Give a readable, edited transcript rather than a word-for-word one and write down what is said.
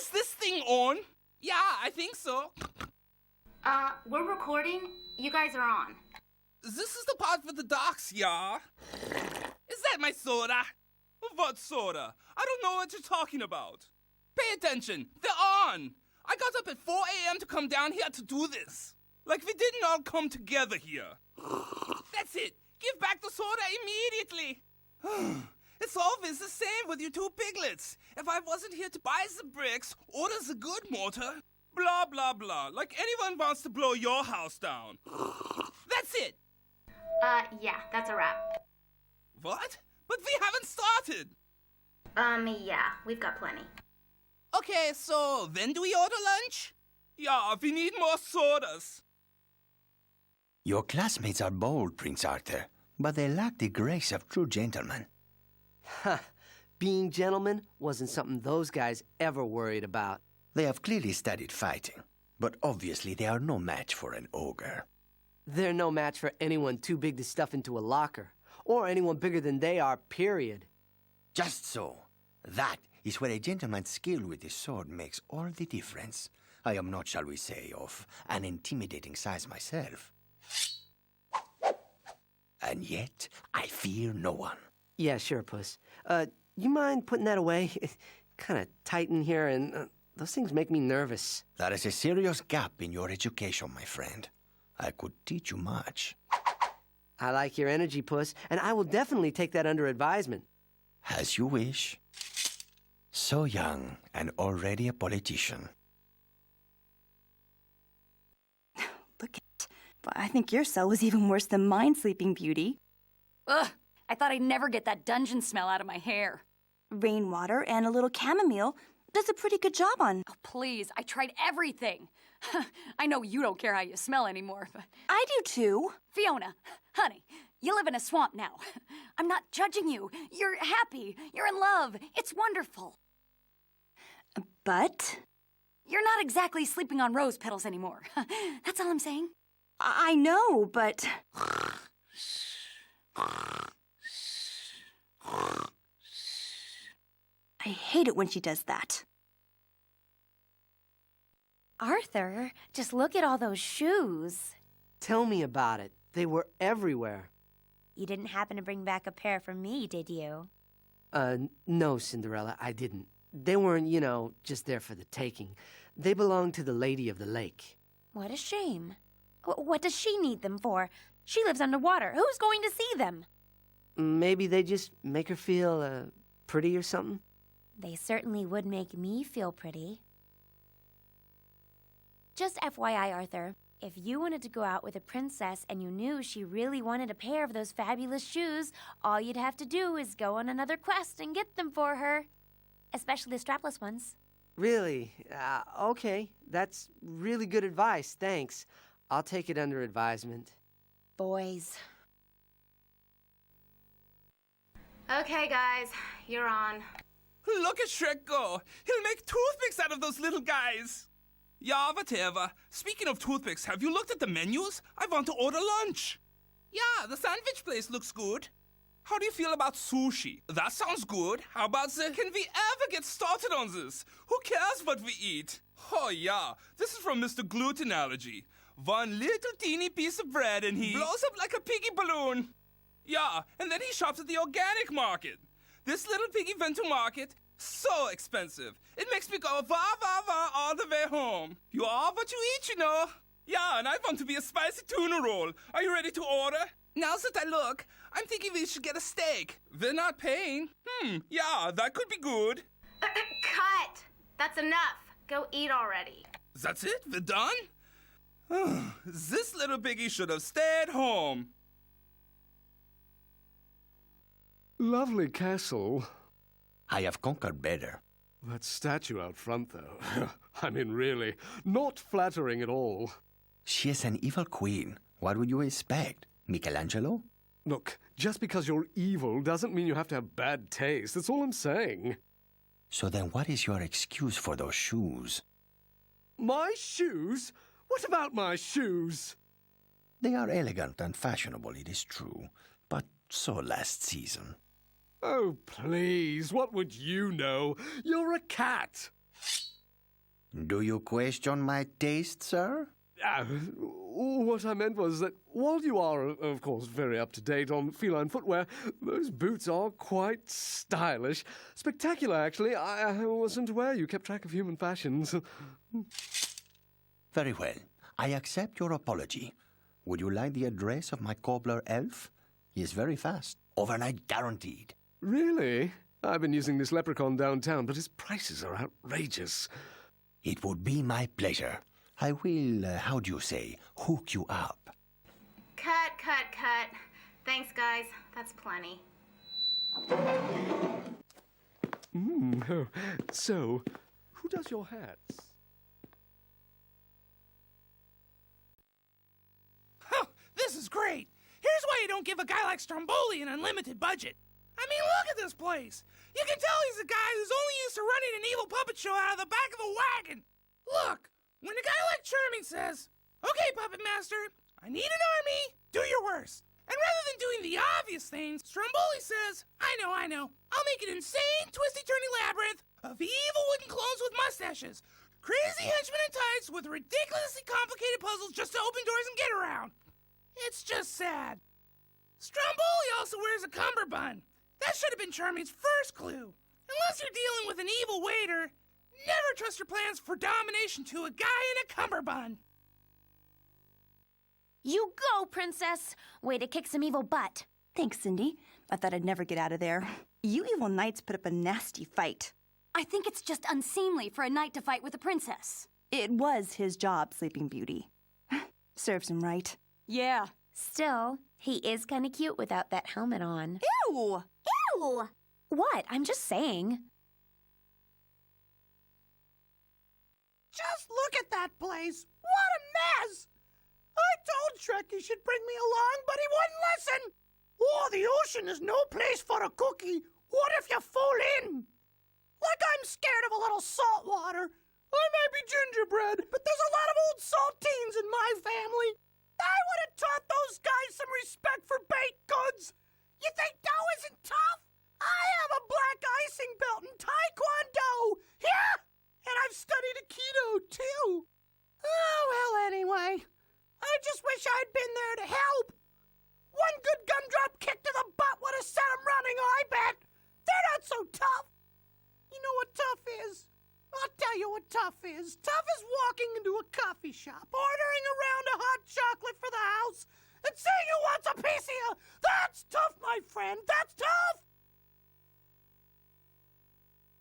Is this thing on? Yeah, I think so. We're recording. You guys are on. This is the part for the docs, yeah? Is that my soda? What soda? I don't know what you're talking about. Pay attention. They're on. I got up at 4 a.m. to come down here to do this. Like we didn't all come together here. That's it. Give back the soda immediately. It's always the same with you two piglets. If I wasn't here to buy the bricks, order the good mortar, blah, blah, blah. Like anyone wants to blow your house down. That's it. Yeah, that's a wrap. What? But we haven't started. Yeah, we've got plenty. Okay, so when do we order lunch? Yeah, we need more sodas. Your classmates are bold, Prince Arthur, but they lack the grace of true gentlemen. Ha! Being gentlemen wasn't something those guys ever worried about. They have clearly studied fighting, but obviously they are no match for an ogre. They're no match for anyone too big to stuff into a locker, or anyone bigger than they are, period. Just so. That is where a gentleman's skill with his sword makes all the difference. I am not, shall we say, of an intimidating size myself. And yet, I fear no one. Yeah, sure, Puss. You mind putting that away? Kind of tight in here, and those things make me nervous. There is a serious gap in your education, my friend. I could teach you much. I like your energy, Puss, and I will definitely take that under advisement. As you wish. So young and already a politician. Look at, but I think your cell was even worse than mine, Sleeping Beauty. Ugh, I thought I'd never get that dungeon smell out of my hair. Rainwater and a little chamomile does a pretty good job on. Oh, please, I tried everything. I know you don't care how you smell anymore, but... I do too. Fiona, honey, you live in a swamp now. I'm not judging you. You're happy. You're in love. It's wonderful. But? You're not exactly sleeping on rose petals anymore. That's all I'm saying. I know, but... I hate it when she does that. Arthur, just look at all those shoes. Tell me about it. They were everywhere. You didn't happen to bring back a pair for me, did you? No, Cinderella, I didn't. They weren't, just there for the taking. They belonged to the Lady of the Lake. What a shame. What does she need them for? She lives underwater. Who's going to see them? Maybe they just make her feel, pretty or something? They certainly would make me feel pretty. Just FYI, Arthur, if you wanted to go out with a princess and you knew she really wanted a pair of those fabulous shoes, all you'd have to do is go on another quest and get them for her. Especially the strapless ones. Really? Okay. That's really good advice, thanks. I'll take it under advisement. Boys. Okay, guys, you're on. Look at Shrek go. He'll make toothpicks out of those little guys. Yeah, whatever. Speaking of toothpicks, have you looked at the menus? I want to order lunch. Yeah, the sandwich place looks good. How do you feel about sushi? That sounds good. How about the... Can we ever get started on this? Who cares what we eat? Oh, yeah. This is from Mr. Gluten Allergy. One little teeny piece of bread and he... blows up like a piggy balloon. Yeah, and then he shops at the organic market. This little piggy went to market. So expensive. It makes me go wah, wah, wah all the way home. You are what you eat, Yeah, and I want to be a spicy tuna roll. Are you ready to order? Now that I look, I'm thinking we should get a steak. We're not paying. Yeah, that could be good. Cut! That's enough. Go eat already. That's it? We're done? This little piggy should have stayed home. Lovely castle. I have conquered better. That statue out front, though. I mean, really, not flattering at all. She is an evil queen. What would you expect? Michelangelo? Look, just because you're evil doesn't mean you have to have bad taste. That's all I'm saying. So then what is your excuse for those shoes? My shoes? What about my shoes? They are elegant and fashionable, it is true, but so last season. Oh, please, what would you know? You're a cat. Do you question my taste, sir? What I meant was that while you are, of course, very up-to-date on feline footwear, those boots are quite stylish. Spectacular, actually. I wasn't aware you kept track of human fashions. Very well. I accept your apology. Would you like the address of my cobbler elf? He is very fast. Overnight guaranteed. Really? I've been using this leprechaun downtown, but his prices are outrageous. It would be my pleasure. I will, how do you say, hook you up. Cut, cut, cut. Thanks, guys. That's plenty. So, who does your hats? Oh, this is great. Here's why you don't give a guy like Stromboli an unlimited budget. I mean, look at this place. You can tell he's a guy who's only used to running an evil puppet show out of the back of a wagon. Look, when a guy like Charming says, "Okay, Puppet Master, I need an army, do your worst." And rather than doing the obvious things, Stromboli says, I know, I'll make an insane, twisty-turny labyrinth of evil wooden clones with mustaches, crazy henchmen in tights with ridiculously complicated puzzles just to open doors and get around. It's just sad. Stromboli also wears a cummerbund. That should have been Charming's first clue. Unless you're dealing with an evil waiter, never trust your plans for domination to a guy in a cummerbund. You go, Princess! Way to kick some evil butt. Thanks, Cindy. I thought I'd never get out of there. You evil knights put up a nasty fight. I think it's just unseemly for a knight to fight with a princess. It was his job, Sleeping Beauty. Serves him right. Yeah. Still, he is kind of cute without that helmet on. Ew! Ew! What? I'm just saying. Just look at that place. What a mess! I told Shrek he should bring me along, but he wouldn't listen. Oh, the ocean is no place for a cookie. What if you fall in? Like I'm scared of a little salt water. I may be gingerbread, but there's a lot of old saltines in my family. I would have taught those guys some respect for baked goods. You think dough isn't tough? I have a black icing belt in Taekwondo. Yeah, and I've studied Aikido too. Oh, well, anyway. I just wish I'd been there to help. One good gumdrop kick to the butt would have set them running, I bet. They're not so tough. You know what tough is? I'll tell you what tough is. Tough is walking into a coffee shop, ordering a round of hot chocolate for the house, and saying who wants a piece of you. That's tough, my friend. That's tough.